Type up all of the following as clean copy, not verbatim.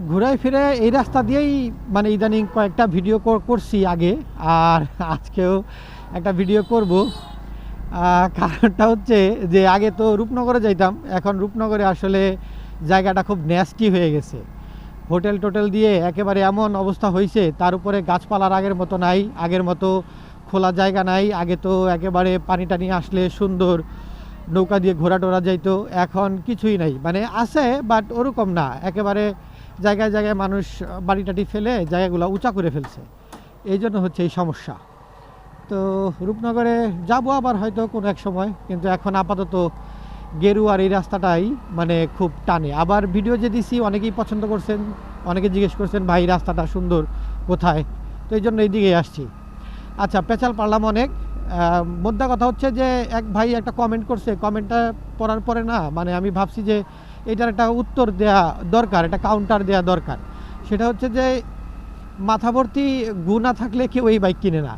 ঘুরাই ফিরে এই রাস্তা দিয়েই মানে ইদানিং কয়েকটা ভিডিও করছি আগে, আর আজকেও একটা ভিডিও করব। কারণটা হচ্ছে যে আগে তো রূপনগরে যাইতাম, এখন রূপনগরে আসলে জায়গাটা খুব ন্যাস্টি হয়ে গেছে। হোটেল টোটেল দিয়ে একেবারে এমন অবস্থা হয়েছে, তার উপরে গাছপালার আগের মতো নাই, আগের মতো খোলা জায়গা নাই। আগে তো একেবারে পানি টানি আসলে সুন্দর নৌকা দিয়ে ঘোরা টোরা যাইতো, এখন কিছুই নাই। মানে আছে বাট ওরকম না, একেবারে জায়গায় জায়গায় মানুষ বাড়ি টাটি ফেলে জায়গাগুলো উঁচা করে ফেলছে, এই জন্য হচ্ছে এই সমস্যা। তো রূপনগরে যাবো আবার হয়তো কোনো এক সময়, কিন্তু এখন আপাতত গেরুয়ার এই রাস্তাটাই মানে খুব টানে। আবার ভিডিও যে দিছি অনেকেই পছন্দ করছেন, অনেকে জিজ্ঞেস করছেন ভাই রাস্তাটা সুন্দর কোথায়, তো এই জন্য এই দিকেই আসছি। আচ্ছা, পেঁচাল পারলাম অনেক। মোদ্দা কথা হচ্ছে যে এক ভাই একটা কমেন্ট করছে, কমেন্টটা পড়ার পরে না মানে আমি ভাবছি যে এটার একটা উত্তর দেয়া দরকার, একটা কাউন্টার দেয়া দরকার। সেটা হচ্ছে যে মাথা ভর্তি গু না থাকলে কেউ এই বাইক কিনে না।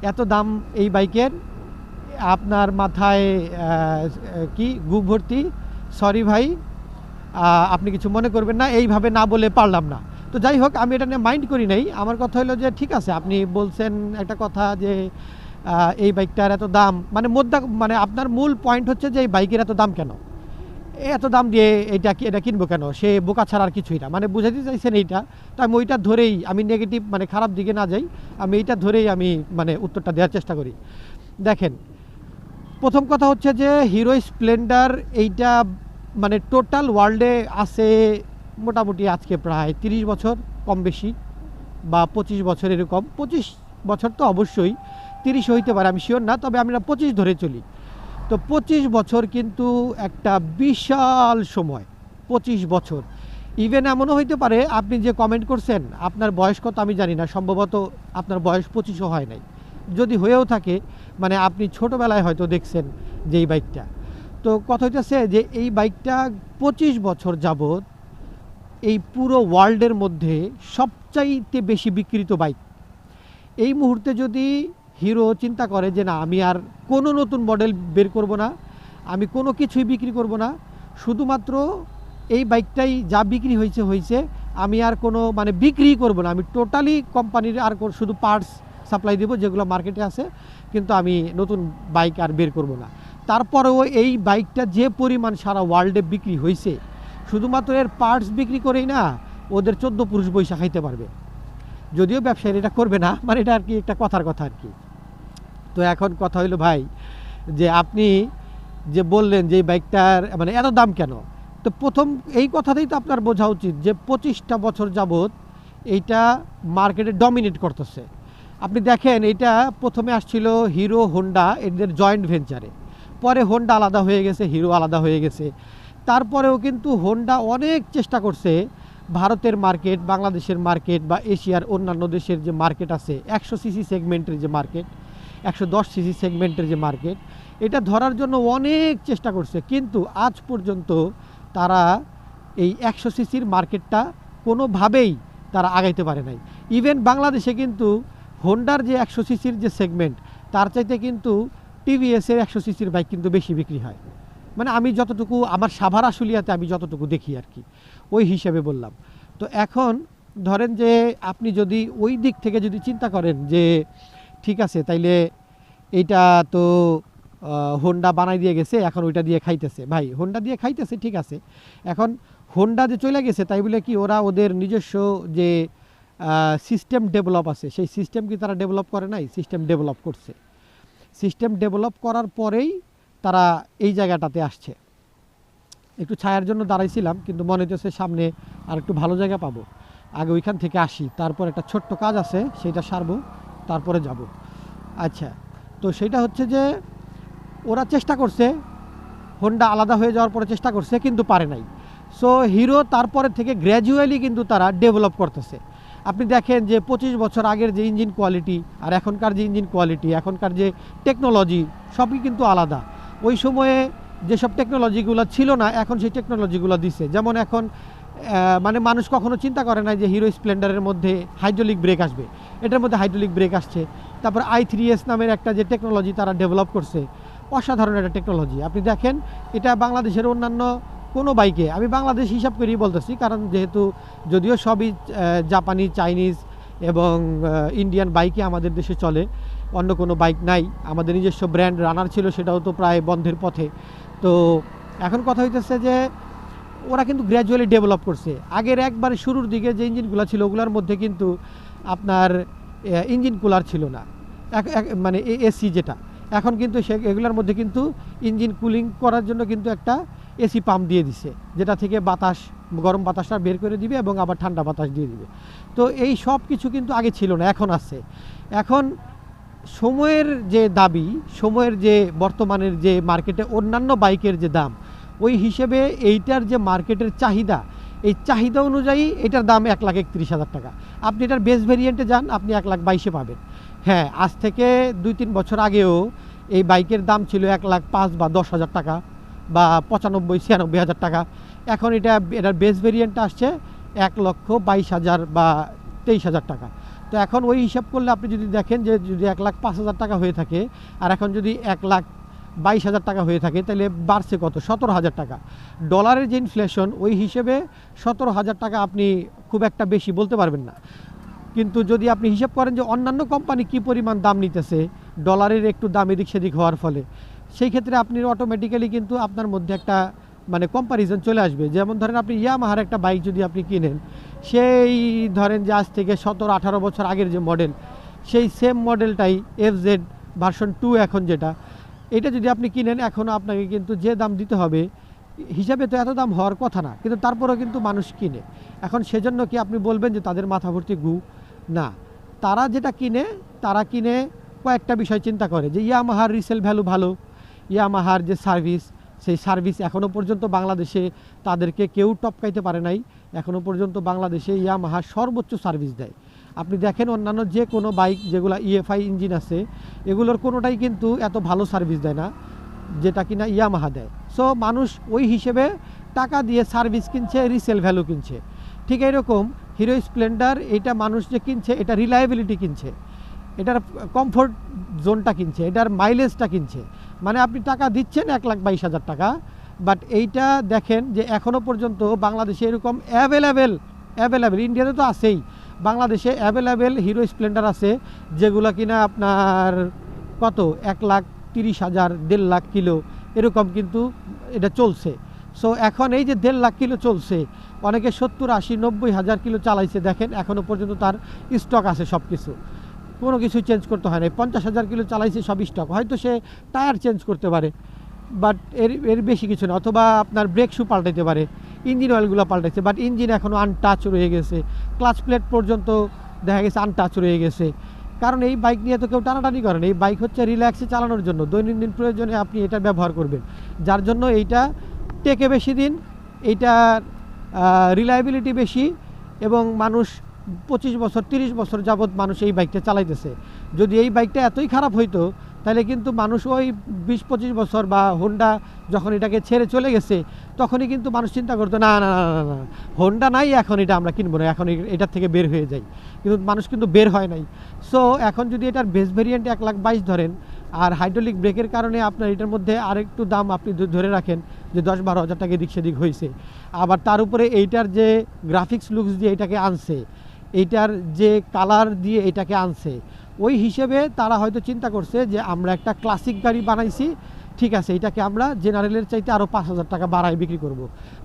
এত দাম এই বাইকের, আপনার মাথায় কি গু ভর্তি? সরি ভাই, আপনি কিছু মনে করবেন না, এইভাবে না বলে পারলাম না। তো যাই হোক, আমি এটা নিয়ে মাইন্ড করি নাই। আমার কথা হলো যে ঠিক আছে, আপনি বলছেন একটা কথা যে এই বাইকটার এত দাম, মানে মানে আপনার মূল পয়েন্ট হচ্ছে যে এই বাইকের এত দাম কেন, এত দাম দিয়ে এটা কিনবো কেন, সে বোকা ছাড়া আর কিছুই না, মানে বুঝাতে চাইছেন এইটা। তো আমি ওইটা ধরেই, আমি নেগেটিভ মানে খারাপ দিকে না যাই, আমি এইটা ধরেই আমি মানে উত্তরটা দেওয়ার চেষ্টা করি। দেখেন, প্রথম কথা হচ্ছে যে হিরো স্প্লেন্ডার এইটা মানে টোটাল ওয়ার্ল্ডে আছে মোটামুটি আজকে প্রায় 30 বছর কম বেশি, বা 25 বছর এরকম। 25 বছর তো অবশ্যই, 30 হইতে পারে, আমি শিওর না, তবে আমরা 25 ধরে চলি। তো 25 বছর কিন্তু একটা বিশাল সময়। 25 বছর, ইভেন এমনও হইতে পারে আপনি যে কমেন্ট করছেন আপনার বয়স কত আমি জানি না, সম্ভবত আপনার বয়স 25ও হয় নাই। যদি হয়েও থাকে মানে আপনি ছোটোবেলায় হয়তো দেখছেন যে এই বাইকটা। তো কথা হইতেছে যে এই বাইকটা 25 বছর যাবৎ এই পুরো ওয়ার্ল্ডের মধ্যে সবচাইতে বেশি বিক্রিত বাইক। এই মুহূর্তে যদি হিরো চিন্তা করে যে না, আমি আর কোনো নতুন মডেল বের করব না, আমি কোনো কিছুই বিক্রি করব না, শুধুমাত্র এই বাইকটাই যা বিক্রি হয়েছে, আমি আর কোনো মানে বিক্রি করব না, আমি টোটালি কোম্পানির আর শুধু পার্টস সাপ্লাই দেবো যেগুলো মার্কেটে আছে, কিন্তু আমি নতুন বাইক আর বের করব না। তারপরেও এই বাইকটা যে পরিমাণ সারা ওয়ার্ল্ডে বিক্রি হয়েছে, শুধুমাত্র এর পার্টস বিক্রি করেই না ওদের 14 পুরুষ বৈশা খাইতে পারবে। যদিও ব্যবসায়ীরা এটা করবে না, মানে এটা আর কি একটা কথার কথা আর কি। তো এখন কথা হইলো ভাই, যে আপনি যে বললেন যে এই বাইকটার মানে এত দাম কেন, তো প্রথম এই কথাতেই তো আপনার বোঝা উচিত যে 25টা বছর যাবৎ এইটা মার্কেটে ডমিনেট করতেছে। আপনি দেখেন, এটা প্রথমে আসছিল হিরো হোন্ডা এদের জয়েন্ট ভেঞ্চারে, পরে হোন্ডা আলাদা হয়ে গেছে, হিরো আলাদা হয়ে গেছে। তারপরেও কিন্তু হোন্ডা অনেক চেষ্টা করছে ভারতের মার্কেট, বাংলাদেশের মার্কেট বা এশিয়ার অন্যান্য দেশের যে মার্কেট আছে, 100 সিসি সেগমেন্টের যে মার্কেট, 110 সিসি সেগমেন্টের যে মার্কেট, এটা ধরার জন্য অনেক চেষ্টা করছে, কিন্তু আজ পর্যন্ত তারা এই 100 সিসির মার্কেটটা কোনোভাবেই তারা আগাইতে পারে নাই। ইভেন বাংলাদেশে কিন্তু হোন্ডার যে 100 সিসির যে সেগমেন্ট, তার চাইতে কিন্তু টিভিএসের 100 সিসির বাইক কিন্তু বেশি বিক্রি হয়। মানে আমি যতটুকু আমার সাভার আশুলিয়াতে আমি যতটুকু দেখি আর কি, ওই হিসেবে বললাম। তো এখন ধরেন যে আপনি যদি ওই দিক থেকে যদি চিন্তা করেন যে ঠিক আছে, তাইলে এইটা তো হোন্ডা বানাই দিয়ে গেছে, এখন ওইটা দিয়ে খাইতেছে। ভাই, হোন্ডা দিয়ে খাইতেছে ঠিক আছে, এখন হোন্ডা যে চলে গেছে তাই বলে কি ওরা ওদের নিজস্ব যে সিস্টেম ডেভেলপ আছে, সেই সিস্টেম কি তারা ডেভেলপ করে নাই? সিস্টেম ডেভেলপ করছে। সিস্টেম ডেভেলপ করার পরেই তারা এই জায়গাটাতে আসছে। একটু ছায়ার জন্য দাঁড়াইছিলাম, কিন্তু মনে হচ্ছে সামনে আর একটু ভালো জায়গা পাবো, আগে ওইখান থেকে আসি, তারপর একটা ছোট্ট কাজ আছে সেটা সারবো, তারপরে যাব। আচ্ছা, তো সেটা হচ্ছে যে ওরা চেষ্টা করছে, হোন্ডা আলাদা হয়ে যাওয়ার পরে চেষ্টা করছে, কিন্তু পারে নাই। সো হিরো তারপরে থেকে গ্র্যাজুয়ালি কিন্তু তারা ডেভেলপ করতেছে। আপনি দেখেন যে 25 বছর আগের যে ইঞ্জিন কোয়ালিটি আর এখনকার যে ইঞ্জিন কোয়ালিটি, এখনকার যে টেকনোলজি, সবই কিন্তু আলাদা। ওই সময়ে যেসব টেকনোলজিগুলো ছিল না, এখন সেই টেকনোলজিগুলো দিছে। যেমন এখন মানে মানুষ কখনো চিন্তা করে না যে হিরো স্প্লেন্ডারের মধ্যে হাইড্রোলিক ব্রেক আসবে, এটার মধ্যে হাইড্রোলিক ব্রেক আসছে। তারপর i3s নামের একটা যে টেকনোলজি তারা ডেভেলপ করছে, অসাধারণ একটা টেকনোলজি। আপনি দেখেন, এটা বাংলাদেশের অন্যান্য কোনো বাইকে, আমি বাংলাদেশ হিসাব করেই বলতেছি, কারণ যেহেতু যদিও সবই জাপানি, চাইনিজ এবং ইন্ডিয়ান বাইকই আমাদের দেশে চলে, অন্য কোনো বাইক নাই। আমাদের নিজস্ব ব্র্যান্ড রানার ছিল, সেটাও তো প্রায় বন্ধের পথে। তো এখন কথা হইতেছে যে ওরা কিন্তু গ্র্যাজুয়ালি ডেভেলপ করছে। আগের একবারে শুরুর দিকে যে ইঞ্জিনগুলো ছিল ওগুলোর মধ্যে কিন্তু আপনার ইঞ্জিন কুলার ছিল না, মানে এসি যেটা। এখন কিন্তু এগুলোর মধ্যে কিন্তু ইঞ্জিন কুলিং করার জন্য কিন্তু একটা এসি পাম্প দিয়ে দিছে, যেটা থেকে বাতাস, গরম বাতাসটা বের করে দিবে এবং আবার ঠান্ডা বাতাস দিয়ে দিবে। তো এই সব কিছু কিন্তু আগে ছিল না, এখন আছে। এখন সময়ের যে দাবি, সময়ের যে বর্তমানের যে মার্কেটে অন্যান্য বাইকের যে দাম, ওই হিসেবে এইটার যে মার্কেটের চাহিদা, এই চাহিদা অনুযায়ী এটার দাম 1,31,000 টাকা। আপনি এটার বেস ভেরিয়েন্টে যান, আপনি 1,22,000 পাবেন। হ্যাঁ, আজ থেকে 2-3 বছর আগেও এই বাইকের দাম ছিল 1,05,000 বা 10,000 টাকা বা 95-96,000 টাকা। এখন এটার বেস ভেরিয়েন্টটা আসছে 1,22,000 বা 23,000 টাকা। তো এখন ওই হিসাব করলে আপনি যদি দেখেন যে যদি 1,05,000 টাকা হয়ে থাকে আর এখন যদি 1,22,000 টাকা হয়ে থাকে, তাহলে বাড়ছে কত? 17,000 টাকা। ডলারের যে ইনফ্লেশন, ওই হিসেবে 17,000 টাকা আপনি খুব একটা বেশি বলতে পারবেন না। কিন্তু যদি আপনি হিসাব করেন যে অন্যান্য কোম্পানি কী পরিমাণ দাম নিতেছে ডলারের একটু দাম এদিক সেদিক হওয়ার ফলে, সেই ক্ষেত্রে আপনি অটোমেটিক্যালি কিন্তু আপনার মধ্যে একটা মানে কম্প্যারিজন চলে আসবে। যেমন ধরেন আপনি ইয়ামাহার একটা বাইক যদি আপনি কিনেন, সেই ধরেন যে আজ থেকে 17-18 বছর আগের যে মডেল, সেই সেম মডেলটাই FZ ভার্সন 2 এখন যেটা, এটা যদি আপনি কিনেন, এখনও আপনাকে কিন্তু যে দাম দিতে হবে হিসাবে তো এত দাম হওয়ার কথা না, কিন্তু তারপরেও কিন্তু মানুষ কিনে। এখন সেজন্য কি আপনি বলবেন যে তাদের মাথা ভর্তি গু? না, তারা যেটা কিনে, তারা কিনে কয়েকটা বিষয় চিন্তা করে যে ইয়ামাহার রিসেল ভ্যালু ভালো, ইয়ামাহার যে সার্ভিস, সেই সার্ভিস এখনও পর্যন্ত বাংলাদেশে তাদেরকে কেউ টপকাইতে পারে নাই। এখনও পর্যন্ত বাংলাদেশে ইয়ামাহা সর্বোচ্চ সার্ভিস দেয়। আপনি দেখেন অন্যান্য যে কোনো বাইক যেগুলো EFI ইঞ্জিন আছে, এগুলোর কোনোটাই কিন্তু এত ভালো সার্ভিস দেয় না যেটা কিনা ইয়ামাহা দেয়। সো মানুষ ওই হিসেবে টাকা দিয়ে সার্ভিস কিনছে, রিসেল ভ্যালু কিনছে। ঠিক এরকম হিরো স্প্লেন্ডার, এটা মানুষ যে কিনছে, এটা রিলায়েবিলিটি কিনছে, এটার কমফোর্ট জোনটা কিনছে, এটার মাইলেজটা কিনছে। মানে আপনি টাকা দিচ্ছেন 1,22,000 টাকা, বাট এইটা দেখেন যে এখনও পর্যন্ত বাংলাদেশে এরকম অ্যাভেলেবেল, ইন্ডিয়াতে তো আছেই, বাংলাদেশে অ্যাভেলেবেল হিরো স্প্লেন্ডার আছে যেগুলো কিনা আপনার কত 1,30,000, 1.5 লাখ কিলো এরকম কিন্তু এটা চলছে। সো এখন এই যে 1.5 লাখ কিলো চলছে, অনেকে 70, 80, 90 হাজার কিলো চালাইছে, দেখেন এখনও পর্যন্ত তার স্টক আছে, সব কিছু, কোনো কিছু চেঞ্জ করতে হয় না। 50,000 কিলো চালাইছে, সব স্টক। হয়তো সে টায়ার চেঞ্জ করতে পারে, বাট এর বেশি কিছু না। অথবা আপনার ব্রেক শু পাল্টাইতে পারে, ইঞ্জিন অয়েলগুলো পাল্টাইছে, বাট ইঞ্জিন এখনও আনটাচ রয়ে গেছে, ক্লাচ প্লেট পর্যন্ত দেখা গেছে আনটাচ রয়ে গেছে। কারণ এই বাইক নিয়ে তো কেউ টানাটানি করেন, এই বাইক হচ্ছে রিল্যাক্সে চালানোর জন্য, দৈনন্দিন প্রয়োজনে আপনি এটা ব্যবহার করবেন, যার জন্য এইটা টেকে বেশি দিন, এইটার রিলায়েবিলিটি বেশি, এবং মানুষ 25 বছর 30 বছর যাবৎ মানুষ এই বাইকটা চালাইতেছে। যদি এই বাইকটা এতই খারাপ হইতো, তাহলে কিন্তু মানুষ ওই 20-25 বছর বা হোন্ডা যখন এটাকে ছেড়ে চলে গেছে, তখনই কিন্তু মানুষ চিন্তা করতো না না না না না, হোন্ডা নাই, এখন এটা আমরা কিনবো না, এখন এটার থেকে বের হয়ে যাই। কিন্তু মানুষ কিন্তু বের হয় নাই। সো এখন যদি এটার বেস ভেরিয়েন্ট 1,22,000 ধরেন, আর হাইড্রোলিক ব্রেকের কারণে আপনার এটার মধ্যে আরেকটু দাম আপনি ধরে রাখেন যে 10-12 হাজার টাকা এদিক সেদিক হয়েছে, আবার তার উপরে এইটার যে গ্রাফিক্স লুকস দিয়ে এটাকে আনছে, এইটার যে কালার দিয়ে এটাকে আনছে, ওই হিসেবে তারা হয়তো চিন্তা করছে যে আমরা একটা ক্লাসিক গাড়ি বানাইছি, ঠিক আছে, এটাকে আমরা জেনারেলের চাইতে আরও 5,000 টাকা বাড়ায় বিক্রি করব,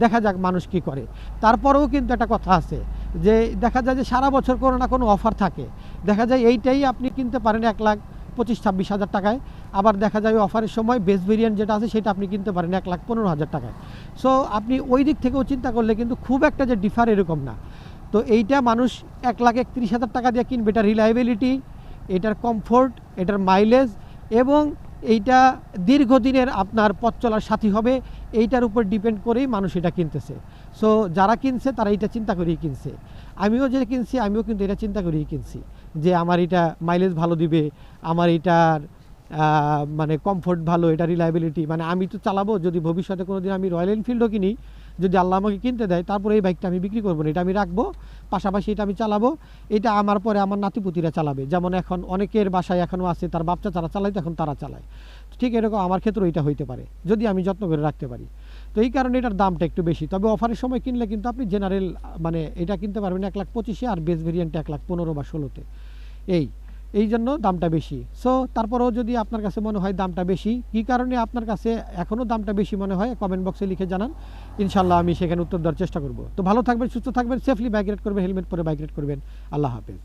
দেখা যাক মানুষ কি করে। তারপরেও কিন্তু একটা কথা আছে যে দেখা যায় যে সারা বছর কোনো না কোনো অফার থাকে, দেখা যায় এইটাই আপনি কিনতে পারেন 1,25-26,000 টাকায়, আবার দেখা যায় অফারের সময় বেস ভেরিয়েন্ট যেটা আছে সেটা আপনি কিনতে পারেন 1,15,000 টাকায়। সো আপনি ওই দিক থেকেও চিন্তা করলে কিন্তু খুব একটা যে ডিফার এরকম না। তো এইটা মানুষ 1,31,000 টাকা দিয়ে কিনবে, এটা রিলায়েবিলিটি, এটার কমফোর্ট, এটার মাইলেজ, এবং এইটা দীর্ঘদিনের আপনার পথ চলার সাথী হবে, এইটার উপর ডিপেন্ড করেই মানুষ এটা কিনতেছে। সো যারা কিনছে তারা এটা চিন্তা করেই কিনছে। আমিও যে কিনছি, আমিও কিন্তু এটা চিন্তা করেই কিনছি যে আমার এটা মাইলেজ ভালো দিবে, আমার এটার মানে কমফোর্ট ভালো, এটা রিলায়েবিলিটি, মানে আমি তো চালাবো, যদি ভবিষ্যতে কোনো দিন আমি রয়্যাল এনফিল্ডও কিনি, যদি আল্লাহ আমাকে কিনতে দেয়, তারপরে এই বাইকটা আমি বিক্রি করবো না, এটা আমি রাখবো, পাশাপাশি এটা আমি চালাবো, এটা আমার পরে আমার নাতিপুতিরা চালাবে। যেমন এখন অনেকের বাসায় এখনও আছে, তার বাচ্চা যারা চালায়, এখন তারা চালায়। ঠিক এরকম আমার ক্ষেত্রেও এটা হইতে পারে যদি আমি যত্ন করে রাখতে পারি। তো এই কারণে এটার দামটা একটু বেশি। তবে অফারের সময় কিনলে কিন্তু আপনি জেনারেল মানে এটা কিনতে পারবেন 1,25,000 আর বেস ভেরিয়েন্ট 1,15,000 বা 16তে, এই জন্য দামটা বেশি। সো তারপরেও যদি আপনার কাছে মনে হয় দামটা বেশি, কী কারণে আপনার কাছে এখনও দামটা বেশি মনে হয় কমেন্ট বক্সে লিখে জানান, ইনশাল্লাহ আমি সেখানে উত্তর দেওয়ার চেষ্টা করব। তো ভালো থাকবেন, সুস্থ থাকবেন, সেফলি বাইক রাইড করবেন, হেলমেট পরে বাইক রাইড করবেন। আল্লাহ হাফেজ।